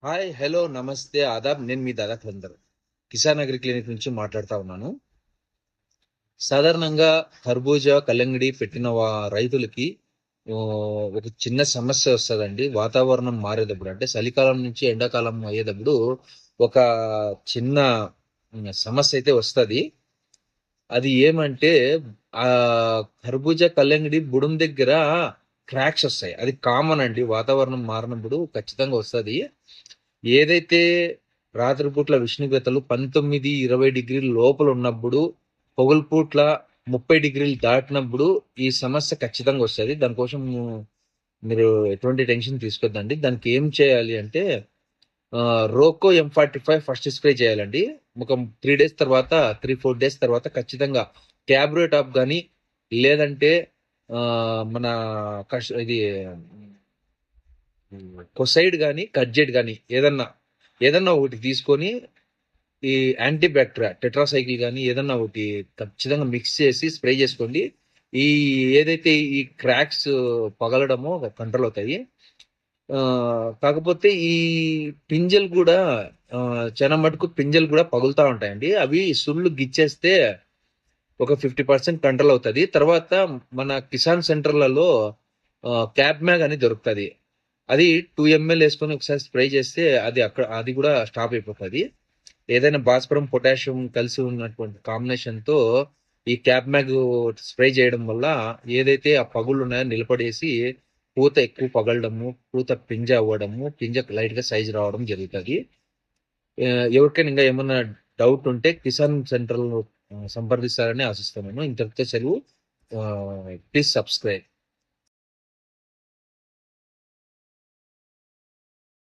Hi, hello, నమస్తే, ఆదాబ్. నేను మీ దాదా ఖందర్, Kisan agri clinic నుంచి మాట్లాడుతా ఉన్నాను. సాధారణంగా కర్బూజా, కల్లంగిడి పెట్టిన రైతులకి ఆ, ఒక చిన్న సమస్య వస్తుందండి. వాతావరణం మారేటప్పుడు అంటే చలికాలం నుంచి ఎండాకాలం అయ్యేటప్పుడు ఒక చిన్న సమస్య అయితే వస్తుంది. అది ఏమంటే ఆ కర్బూజా, కల్లంగిడి బుడం దగ్గర క్రాక్స్ వస్తాయి. అది కామన్ అండి, వాతావరణం మారినప్పుడు ఖచ్చితంగా వస్తుంది. ఏదైతే రాత్రిపూట్ల ఉష్ణోగ్రతలు 19-20 డిగ్రీల లోపల ఉన్నప్పుడు, పగలుపూట్ల 30 డిగ్రీలు దాటినప్పుడు ఈ సమస్య ఖచ్చితంగా వస్తుంది. దానికోసం మీరు ఎటువంటి టెన్షన్ తీసుకోవద్దండి. దానికి ఏం చేయాలి అంటే రోకో M45 ఫస్ట్ స్ప్రే చేయాలండి. ఒక 3 డేస్ తర్వాత, 3-4 డేస్ తర్వాత ఖచ్చితంగా ట్యాబ్లెట్ ఆఫ్ కానీ, లేదంటే మన ఇది కొసైడ్ కానీ, కడ్జెట్ కానీ, ఏదన్నా ఏదన్నా ఒకటి తీసుకొని ఈ యాంటీ బ్యాక్టీరియా టెట్రాసైకిల్ కానీ ఏదన్నా ఒకటి ఖచ్చితంగా మిక్స్ చేసి స్ప్రే చేసుకోండి. ఈ ఏదైతే ఈ క్రాక్స్ పగలడమో కంట్రోల్ అవుతాయి. కాకపోతే ఈ పింజలు కూడా చాలా మటుకు పింజలు కూడా పగులుతా ఉంటాయండి. అవి సుళ్ళు గిచ్చేస్తే ఒక 50% కంట్రోల్ అవుతుంది. తర్వాత మన కిసాన్ సెంటర్లలో క్యాబ్ మ్యాగ్ అని దొరుకుతుంది. అది 2 ml వేసుకొని ఒకసారి స్ప్రే చేస్తే అది కూడా స్టాప్ అయిపోతుంది. ఏదైనా భాస్వరం, పొటాషియం కలిసి ఉన్నటువంటి కాంబినేషన్ తో ఈ క్యాప్ మ్యాగ్ స్ప్రే చేయడం వల్ల ఏదైతే ఆ పగుళ్ళు ఉన్నాయో నిలబడేసి పూత ఎక్కువ పగలడము, పూత పింజ అవ్వడము, పింజ లైట్ గా సైజ్ రావడం జరుగుతుంది. ఎవరికైనా ఇంకా ఏమన్నా డౌట్ ఉంటే కిసాన్ సెంటర్ సంప్రదిస్తారని ఆశిస్తున్నాను. ఇంతటితో సెలవు. Please subscribe.